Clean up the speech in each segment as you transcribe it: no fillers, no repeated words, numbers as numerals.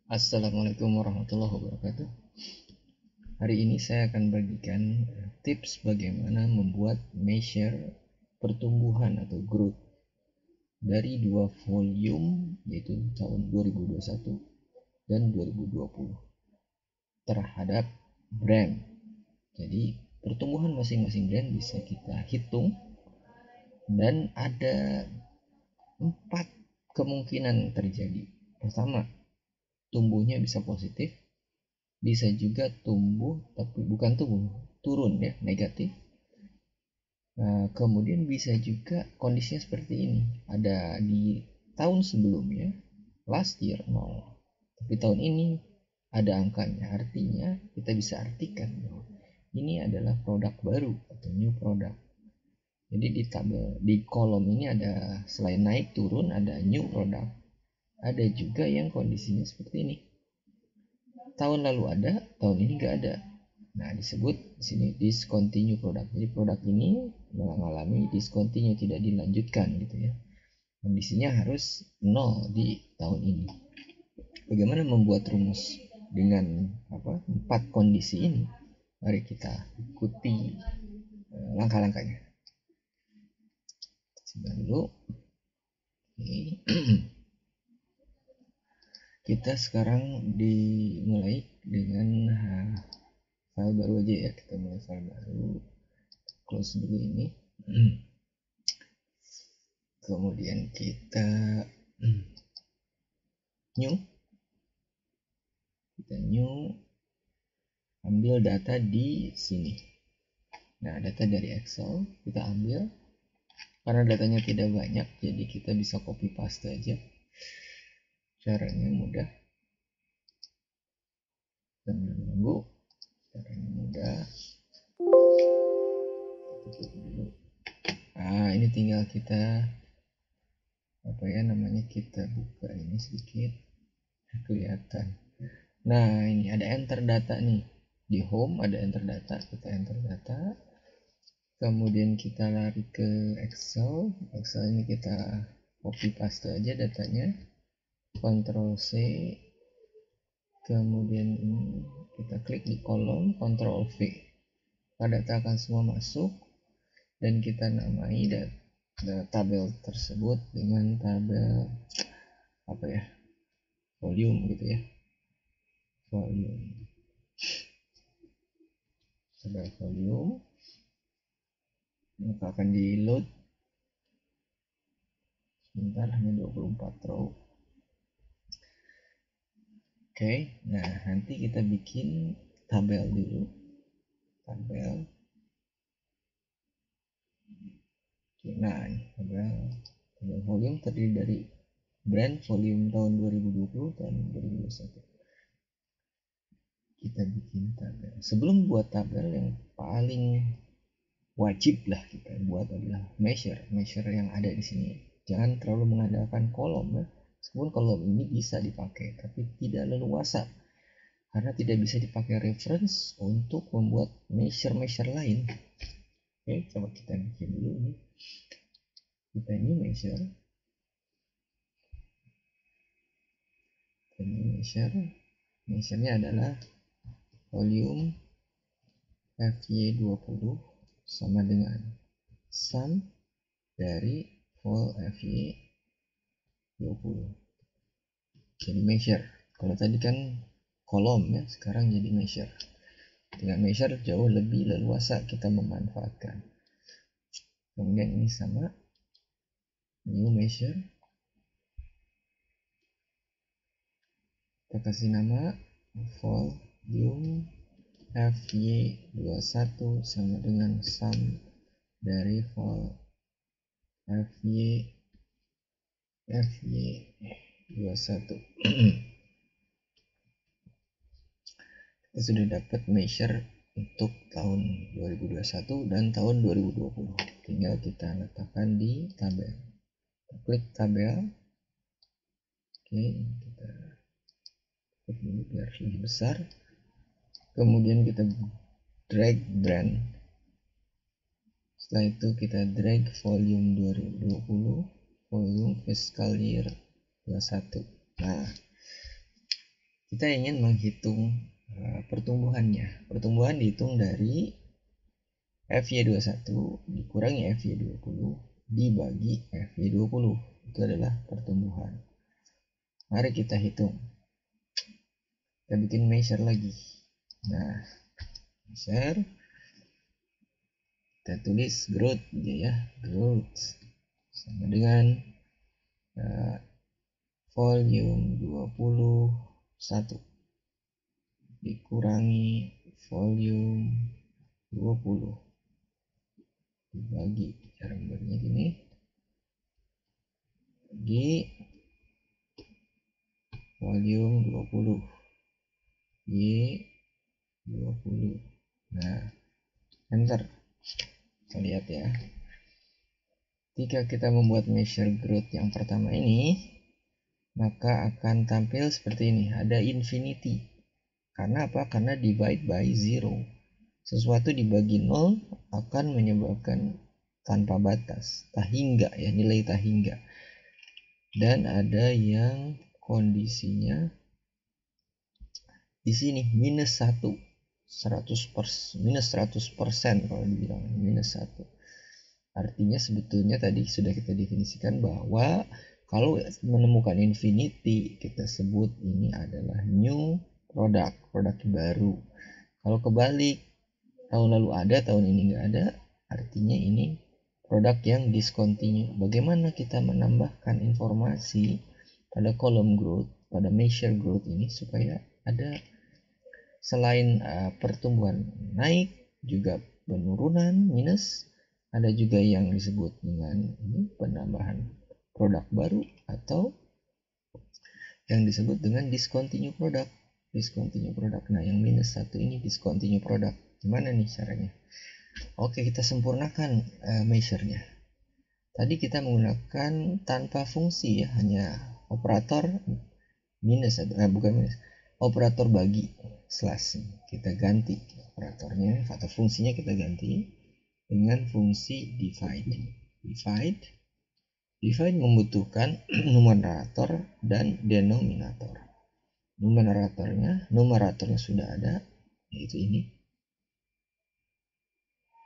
Assalamualaikum warahmatullahi wabarakatuh. Hari ini saya akan bagikan tips bagaimana membuat measure pertumbuhan atau growth dari dua volume, yaitu tahun 2021 dan 2020 terhadap brand. Jadi pertumbuhan masing-masing brand bisa kita hitung dan ada 4 kemungkinan terjadi. Pertama, tumbuhnya bisa positif, bisa juga tumbuh tapi bukan tumbuh, turun ya, negatif. Nah, kemudian bisa juga kondisinya seperti ini, ada di tahun sebelumnya last year 0, tapi tahun ini ada angkanya, artinya kita bisa artikan bahwa ini adalah produk baru atau new product. Jadi di tabel, di kolom ini ada selain naik turun ada new product, ada juga yang kondisinya seperti ini, tahun lalu ada, tahun ini nggak ada. Nah, disebut di sini discontinue product. Jadi produk ini mengalami discontinue, tidak dilanjutkan gitu ya. Kondisinya harus 0 di tahun ini. Bagaimana membuat rumus dengan 4 kondisi ini? Mari kita ikuti langkah-langkahnya. Coba dulu. Kita sekarang dimulai dengan file baru aja ya, kita mulai file baru, close dulu ini. Kemudian kita new, ambil data di sini. Nah, data dari Excel kita ambil, karena datanya tidak banyak jadi kita bisa copy paste aja, caranya mudah sambil menunggu. Caranya mudah. Nah, ini tinggal kita kita buka ini sedikit, kelihatan. Nah, ini ada enter data nih, di home ada enter data, kita enter data, kemudian kita lari ke Excel ini kita copy paste aja datanya, Ctrl C, kemudian ini kita klik di kolom, Ctrl V, data akan semua masuk dan kita namai tabel tersebut dengan tabel volume gitu ya, tabel volume. Maka akan di load sebentar, hanya 24 row. Oke, nah nanti kita bikin tabel dulu, tabel. Nah, tabel volume terdiri dari brand, volume tahun 2020 dan 2021. Kita bikin tabel. Sebelum buat tabel, yang paling wajib lah kita buat adalah measure yang ada di sini. Jangan terlalu mengandalkan kolom ya. Meskipun kolom ini bisa dipakai, tapi tidak leluasa karena tidak bisa dipakai reference untuk membuat measure lain. Oke, coba kita bikin dulu nih. Kita ini measure-nya adalah volume FY20 sama dengan sum dari vol FY20. Jadi measure. Kalau tadi kan kolom ya, sekarang jadi measure. Dengan measure jauh lebih leluasa kita memanfaatkan. Kemudian ini sama new measure, kita kasih nama volume FY21 sama dengan sum dari vol FY21. Kita sudah dapat measure untuk tahun 2021 dan tahun 2020. Tinggal kita letakkan di tabel. Kita klik tabel. Oke, kita klik dulu biar lebih besar. Kemudian kita drag brand. Setelah itu kita drag volume 2020, volume fiscal year 21. Nah, kita ingin menghitung pertumbuhannya. Pertumbuhan dihitung dari FY21 dikurangi FY20 dibagi FY20. Itu adalah pertumbuhan. Mari kita hitung. Kita bikin measure lagi. Nah, measure. Kita tulis growth ya. Growth sama dengan volume 21 dikurangi volume 20 dibagi, cara membaginya gini, bagi volume 20 20. Nah, enter. Kita lihat ya, ketika kita membuat measure growth yang pertama ini, maka akan tampil seperti ini, ada infinity. Karena apa? Karena divide by 0. Sesuatu dibagi 0 akan menyebabkan tanpa batas, tak hingga ya, nilai tak hingga. Dan ada yang kondisinya di sini minus 1, 100%, minus 100% kalau dibilang minus 1. Artinya sebetulnya tadi sudah kita definisikan bahwa kalau menemukan infinity, kita sebut ini adalah new product, produk baru. Kalau kebalik, tahun lalu ada, tahun ini nggak ada, artinya ini produk yang discontinue. Bagaimana kita menambahkan informasi pada kolom growth, pada measure growth ini supaya ada selain pertumbuhan naik, juga penurunan minus, ada juga yang disebut dengan ini penambahan produk baru atau yang disebut dengan discontinue product. Discontinue product. Nah, yang minus 1 ini discontinue product. Gimana nih caranya? Oke, kita sempurnakan measure-nya. Tadi kita menggunakan tanpa fungsi ya, hanya operator minus bukan minus, operator bagi slash. Kita ganti operatornya atau fungsinya, kita ganti dengan fungsi divide. Divide membutuhkan numerator dan denominator. Numeratornya sudah ada, yaitu ini.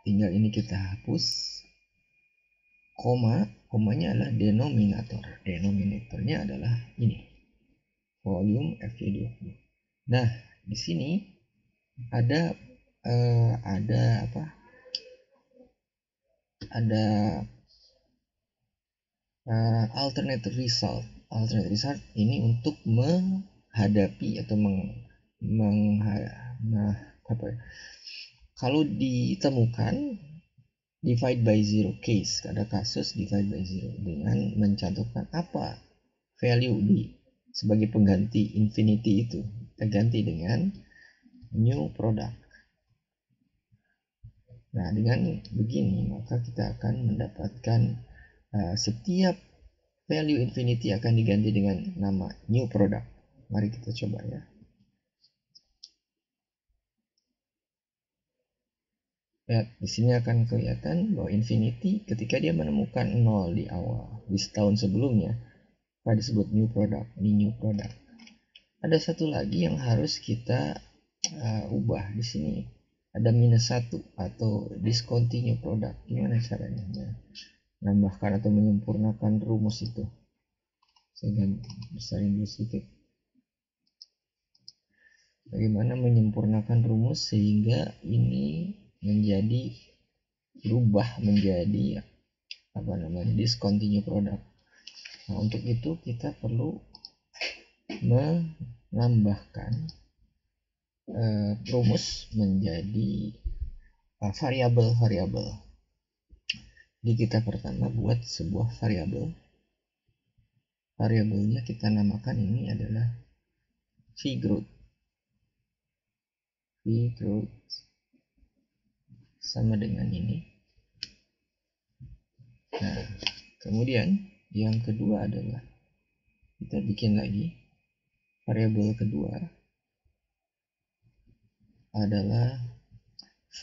Tinggal ini kita hapus. Komanya adalah denominator. Denominatornya adalah ini, volume FY20. Nah, di sini ada alternate result. Alternate result ini untuk menghadapi atau kalau ditemukan divide by 0 case, ada kasus divide by 0 dengan mencantumkan apa value di sebagai pengganti infinity itu, kita ganti dengan new product. Nah, dengan begini maka kita akan mendapatkan setiap value infinity akan diganti dengan nama new product. Mari kita coba ya. Ya, di sini akan kelihatan bahwa infinity ketika dia menemukan 0 di awal di tahun sebelumnya, maka disebut new product. Ini new product. Ada satu lagi yang harus kita ubah di sini. Ada minus 1 atau discontinue product. Gimana caranya? Menambahkan atau menyempurnakan rumus itu. Saya besarin dulu sedikit. Bagaimana menyempurnakan rumus sehingga ini berubah menjadi discontinue product. Nah, untuk itu kita perlu menambahkan rumus menjadi variabel. Jadi kita pertama buat sebuah variabel. Variabelnya kita namakan ini adalah vgrowth. Vgrowth sama dengan ini. Nah, kemudian yang kedua adalah kita bikin lagi variabel kedua adalah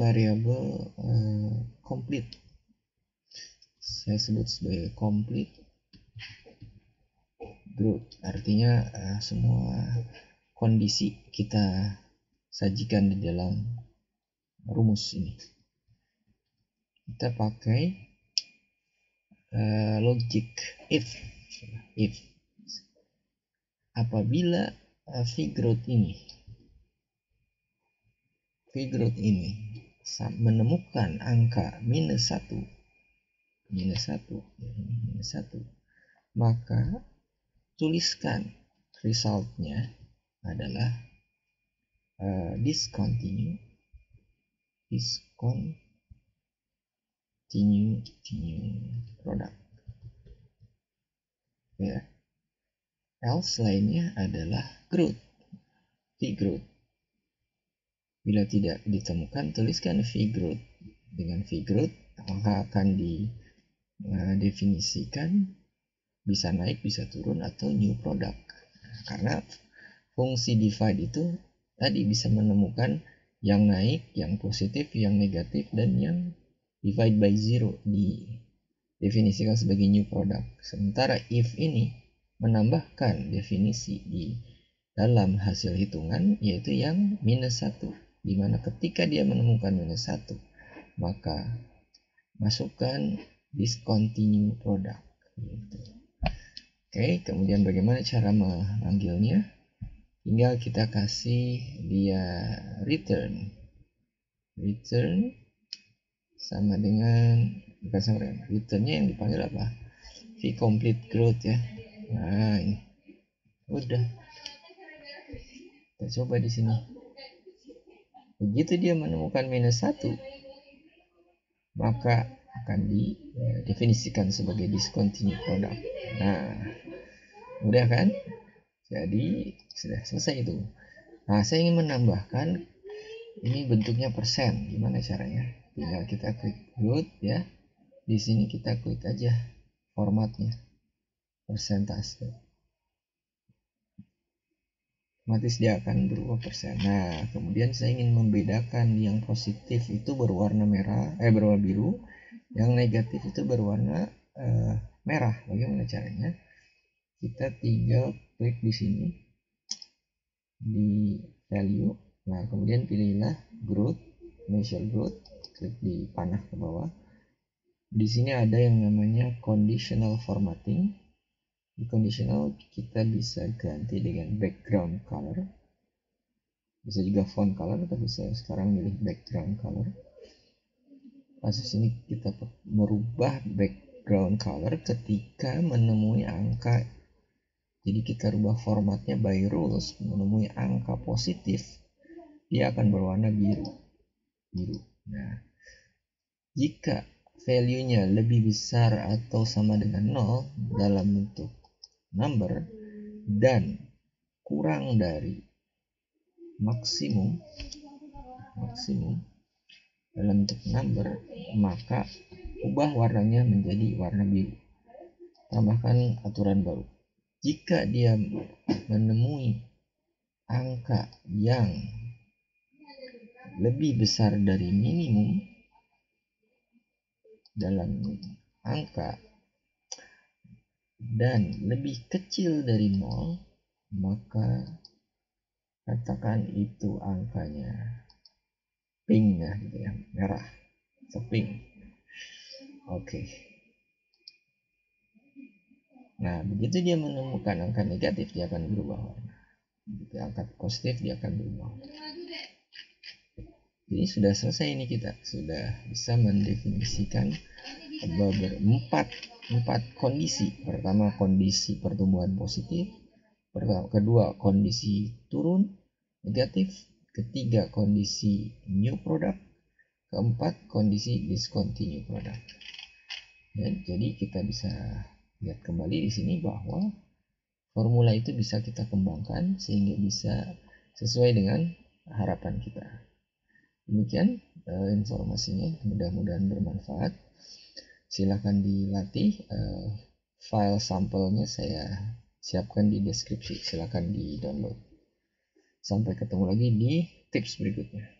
variabel complete. Saya sebut sebagai complete growth. Artinya semua kondisi kita sajikan di dalam rumus ini. Kita pakai logic if apabila v-growth ini menemukan angka minus 1, maka tuliskan resultnya adalah discontinue product, ya. Else lainnya adalah v-growth. Bila tidak ditemukan, tuliskan v-growth. Dengan v-growth maka akan didefinisikan bisa naik, bisa turun, atau new product. Karena fungsi divide itu tadi bisa menemukan yang naik, yang positif, yang negatif, dan yang divide by zero didefinisikan sebagai new product. Sementara if ini menambahkan definisi di dalam hasil hitungan, yaitu yang minus 1, di mana ketika dia menemukan minus 1 maka masukkan discontinue product, gitu. Oke, kemudian bagaimana cara memanggilnya? Tinggal kita kasih dia return sama dengan, bukan sama dengan, returnnya yang dipanggil apa? v-complete growth, ya. Nah, ini udah, kita coba di sini. Begitu dia menemukan minus 1, maka akan didefinisikan sebagai discontinue product. Nah, mudah kan? Jadi sudah selesai itu. Nah, saya ingin menambahkan, ini bentuknya persen. Gimana caranya? Tinggal kita klik growth, ya. Di sini kita klik aja formatnya persentase. Otomatis dia akan berubah persen. Nah, kemudian saya ingin membedakan yang positif itu berwarna berwarna biru, yang negatif itu berwarna merah. Bagaimana caranya? Kita tinggal klik di sini di value. Nah, kemudian pilihlah growth, measure growth, klik di panah ke bawah. Di sini ada yang namanya conditional formatting. Di conditional kita bisa ganti dengan background color, bisa juga font color, tapi saya sekarang milih background color. Kasus ini kita merubah background color ketika menemui angka. Jadi kita rubah formatnya by rules, menemui angka positif dia akan berwarna biru. Nah, jika value-nya lebih besar atau sama dengan 0 dalam bentuk number dan kurang dari maksimum dalam bentuk number, maka ubah warnanya menjadi warna biru. Tambahkan aturan baru. Jika dia menemui angka yang lebih besar dari minimum dalam angka dan lebih kecil dari 0, maka katakan itu angkanya pink, ya, gitu ya, merah, pink. Oke. Nah, begitu dia menemukan angka negatif, dia akan berubah warna. Begitu angka positif, dia akan berubah warna. Jadi sudah selesai ini, kita sudah bisa mendefinisikan empat kondisi. Pertama, kondisi pertumbuhan positif. Kedua, kondisi turun negatif. Ketiga, kondisi new product. Keempat, kondisi discontinue product. Dan jadi kita bisa lihat kembali di sini bahwa formula itu bisa kita kembangkan sehingga bisa sesuai dengan harapan kita. Demikian informasinya, mudah-mudahan bermanfaat. Silahkan dilatih. File sampelnya saya siapkan di deskripsi, silahkan di download. Sampai ketemu lagi di tips berikutnya.